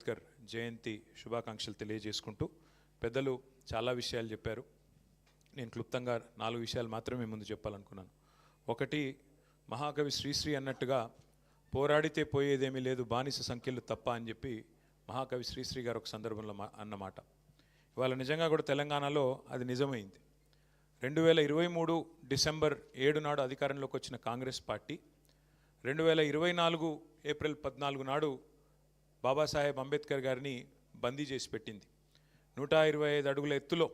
అంబేద్కర్ జయంతి శుభాకాంక్షలు తెలియజేసుకుంటూ పెద్దలు చాలా విషయాలు చెప్పారు. నేను క్లుప్తంగా 4 విషయాలు మాత్రమే ముందు చెప్పాలనుకున్నాను. ఒకటి, మహాకవి శ్రీశ్రీ అన్నట్టుగా పోరాడితే పోయేదేమీ లేదు బానిస సంఖ్యలు తప్ప అని చెప్పి మహాకవి శ్రీశ్రీ గారు ఒక సందర్భంలో అన్నమాట. ఇవాళ నిజంగా కూడా తెలంగాణలో అది నిజమైంది. 2023 డిసెంబర్ 7 నాడు అధికారంలోకి వచ్చిన కాంగ్రెస్ పార్టీ 2024 ఏప్రిల్ 14 నాడు బాబాసాహెబ్ అంబేద్కర్ గారిని బందీ చేసి పెట్టింది. 125 అడుగుల ఎత్తులో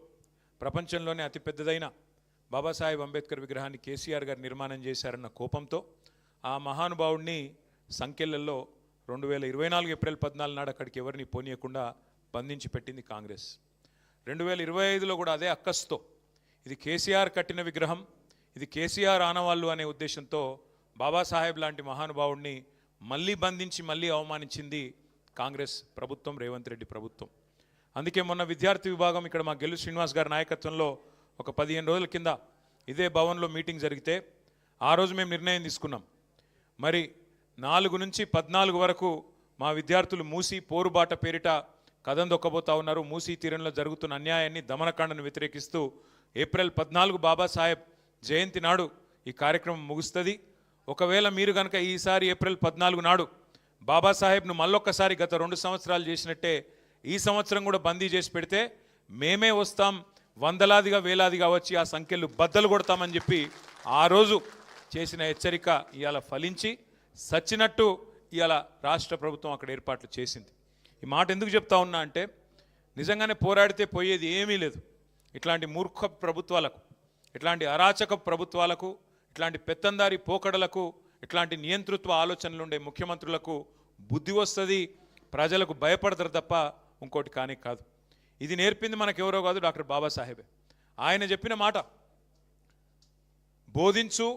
ప్రపంచంలోనే అతిపెద్దదైన బాబాసాహెబ్ అంబేద్కర్ విగ్రహాన్ని కేసీఆర్ గారు నిర్మాణం చేశారన్న కోపంతో ఆ మహానుభావుడిని సంఖ్యలలో 2024 ఏప్రిల్ 14 నాడు అక్కడికి ఎవరిని పోనీయకుండా బంధించి పెట్టింది కాంగ్రెస్. 2025లో కూడా అదే అక్కస్తో ఇది కేసీఆర్ కట్టిన విగ్రహం, ఇది కేసీఆర్ ఆనవాళ్ళు అనే ఉద్దేశంతో బాబాసాహెబ్ లాంటి మహానుభావుడిని మళ్ళీ బంధించి మళ్ళీ అవమానించింది కాంగ్రెస్ ప్రభుత్వం, రేవంత్ రెడ్డి ప్రభుత్వం. అందుకే మొన్న విద్యార్థి విభాగం ఇక్కడ మా గెల్లు శ్రీనివాస్ గారి నాయకత్వంలో ఒక 15 రోజుల కింద ఇదే భవన్లో మీటింగ్ జరిగితే ఆ రోజు మేము నిర్ణయం తీసుకున్నాం. మరి 4 నుంచి 14 వరకు మా విద్యార్థులు మూసీ పోరుబాట పేరిట కథం దొక్కబోతా ఉన్నారు. మూసీ తీరంలో జరుగుతున్న అన్యాయాన్ని, దమనకాండను వ్యతిరేకిస్తూ ఏప్రిల్ 14 బాబాసాహెబ్ జయంతి నాడు ఈ కార్యక్రమం ముగుస్తుంది. ఒకవేళ మీరు కనుక ఈసారి ఏప్రిల్ 14 నాడు బాబాసాహెబ్ను మళ్ళొక్కసారి గత 2 సంవత్సరాలు చేసినట్టే ఈ సంవత్సరం కూడా బందీ చేసి పెడితే మేమే వస్తాం, వందలాదిగా వేలాదిగా వచ్చి ఆ సంఖ్యలు బద్దలు కొడతామని చెప్పి ఆ రోజు చేసిన హెచ్చరిక ఇవాళ ఫలించి సచ్చినట్టు ఇవాళ రాష్ట్ర ప్రభుత్వం అక్కడ ఏర్పాట్లు చేసింది. ఈ మాట ఎందుకు చెప్తా ఉన్నా అంటే నిజంగానే పోరాడితే పోయేది ఏమీ లేదు. ఇట్లాంటి మూర్ఖ ప్రభుత్వాలకు, ఇట్లాంటి అరాచక ప్రభుత్వాలకు, ఇట్లాంటి పెత్తందారి పోకడలకు, ఇట్లాంటి నియంతృత్వ ఆలోచనలు ఉండే ముఖ్యమంత్రులకు బుద్ధి వస్తుంది, ప్రజలకు భయపడతారు తప్ప ఇంకోటి కానీ కాదు. ఇది నేర్పింది మనకెవరో కాదు, డాక్టర్ బాబాసాహెబే. ఆయన చెప్పిన మాట బోధించు,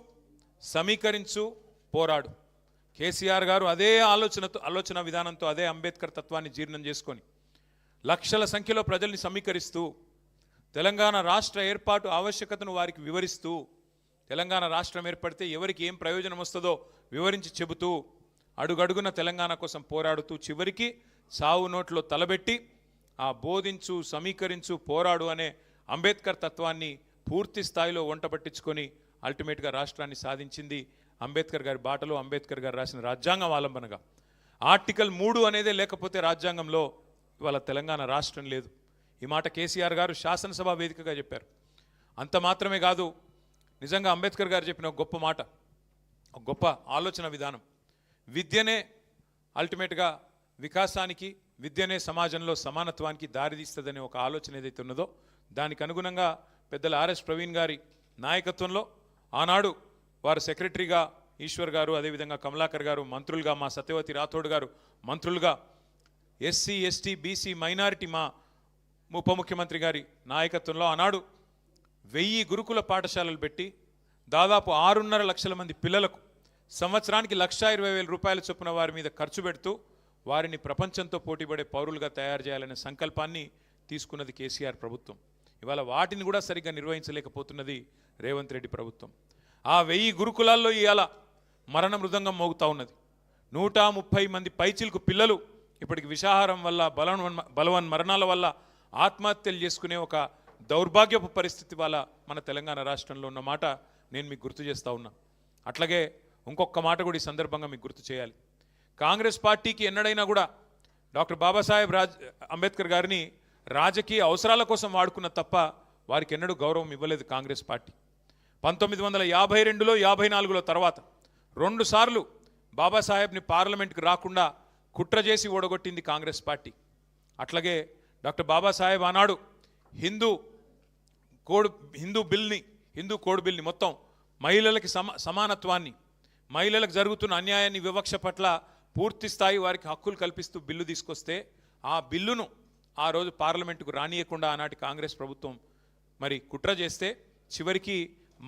సమీకరించు, పోరాడు. కేసీఆర్ గారు అదే ఆలోచన విధానంతో, అదే అంబేద్కర్ తత్వాన్ని జీర్ణం చేసుకొని లక్షల సంఖ్యలో ప్రజల్ని సమీకరిస్తూ తెలంగాణ రాష్ట్ర ఏర్పాటు ఆవశ్యకతను వారికి వివరిస్తూ, తెలంగాణ రాష్ట్రం ఏర్పడితే ఎవరికి ఏం ప్రయోజనం వస్తుందో వివరించి చెబుతూ అడుగడుగున తెలంగాణ కోసం పోరాడుతూ చివరికి సావు నోట్లో తలబెట్టి ఆ బోధించు, సమీకరించు, పోరాడు అనే అంబేద్కర్ తత్వాన్ని పూర్తి స్థాయిలో వంట పట్టించుకొని అల్టిమేట్గా రాష్ట్రాన్ని సాధించింది అంబేద్కర్ గారి బాటలో, అంబేద్కర్ గారు రాసిన రాజ్యాంగం ఆలంబనగా. ఆర్టికల్ 3 అనేదే లేకపోతే రాజ్యాంగంలో ఇవాళ తెలంగాణ రాష్ట్రం లేదు. ఈ మాట కేసీఆర్ గారు శాసనసభ వేదికగా చెప్పారు. అంత మాత్రమే కాదు, నిజంగా అంబేద్కర్ గారు చెప్పిన ఒక గొప్ప మాట, ఒక గొప్ప ఆలోచన విధానం. విద్యనే అల్టిమేట్గా వికాసానికి, విద్యనే సమాజంలో సమానత్వానికి దారితీస్తుందనే ఒక ఆలోచన ఏదైతే ఉన్నదో దానికి అనుగుణంగా పెద్దల ఆర్ఎస్ ప్రవీణ్ గారి నాయకత్వంలో ఆనాడు వారు సెక్రటరీగా ఈశ్వర్ గారు, అదేవిధంగా కమలాకర్ గారు మంత్రులుగా, మా సత్యవతి రాథోడ్ గారు మంత్రులుగా, ఎస్సీ ఎస్టీ బీసీ మైనారిటీ మా ఉప ముఖ్యమంత్రి గారి నాయకత్వంలో ఆనాడు 1000 గురుకుల పాఠశాలలు పెట్టి దాదాపు 6.5 లక్షల మంది పిల్లలకు సంవత్సరానికి 1,20,000 రూపాయల చొప్పున వారి మీద ఖర్చు పెడుతూ వారిని ప్రపంచంతో పోటీపడే పౌరులుగా తయారు చేయాలనే సంకల్పాన్ని తీసుకున్నది కేసీఆర్ ప్రభుత్వం. ఇవాళ వాటిని కూడా సరిగ్గా నిర్వహించలేకపోతున్నది రేవంత్ రెడ్డి ప్రభుత్వం. ఆ 1000 గురుకులాల్లో ఇవాళ మరణ మృదంగం మోగుతూ ఉన్నది. 130 మంది పైచిలకు పిల్లలు ఇప్పటికి విషాహారం వల్ల, బలవన్ మరణాల వల్ల ఆత్మహత్యలు చేసుకునే ఒక దౌర్భాగ్యపు పరిస్థితి వల్ల మన తెలంగాణ రాష్ట్రంలో ఉన్న మాట నేను మీకు గుర్తు చేస్తూ ఉన్నా. అట్లాగే ఇంకొక మాట కూడా ఈ సందర్భంగా మీకు గుర్తు చేయాలి. కాంగ్రెస్ పార్టీకి ఎన్నడైనా కూడా డాక్టర్ బాబాసాహెబ్ అంబేద్కర్ గారిని రాజకీయ అవసరాల కోసం వాడుకున్న తప్ప వారికి ఎన్నడూ గౌరవం ఇవ్వలేదు కాంగ్రెస్ పార్టీ. 1952లో 54లో తర్వాత 2 సార్లు బాబాసాహెబ్ని పార్లమెంట్కి రాకుండా కుట్ర చేసి ఓడగొట్టింది కాంగ్రెస్ పార్టీ. అట్లాగే డాక్టర్ బాబాసాహెబ్ ఆనాడు హిందూ కోడ్ బిల్ని మొత్తం మహిళలకి సమానత్వాన్ని, మహిళలకు జరుగుతున్న అన్యాయాన్ని, వివక్ష పట్ల పూర్తి స్థాయి వారికి హక్కులు కల్పిస్తూ బిల్లు తీసుకొస్తే ఆ బిల్లును ఆ రోజు పార్లమెంటుకు రానియకుండా ఆనాటి కాంగ్రెస్ ప్రభుత్వం మరి కుట్ర చేస్తే చివరికి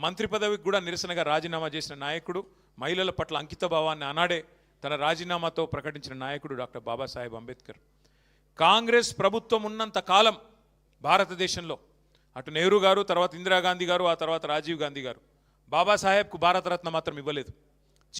మంత్రి పదవికి కూడా నిరసనగా రాజీనామా చేసిన నాయకుడు, మహిళల పట్ల అంకిత భావాన్ని ఆనాడే తన రాజీనామాతో ప్రకటించిన నాయకుడు డాక్టర్ బాబాసాహెబ్ అంబేద్కర్. కాంగ్రెస్ ప్రభుత్వం ఉన్నంత కాలం భారతదేశంలో అటు నెహ్రూ గారు, తర్వాత ఇందిరాగాంధీ గారు, ఆ తర్వాత రాజీవ్ గాంధీ గారు బాబాసాహెబ్కు భారతరత్న మాత్రం ఇవ్వలేదు.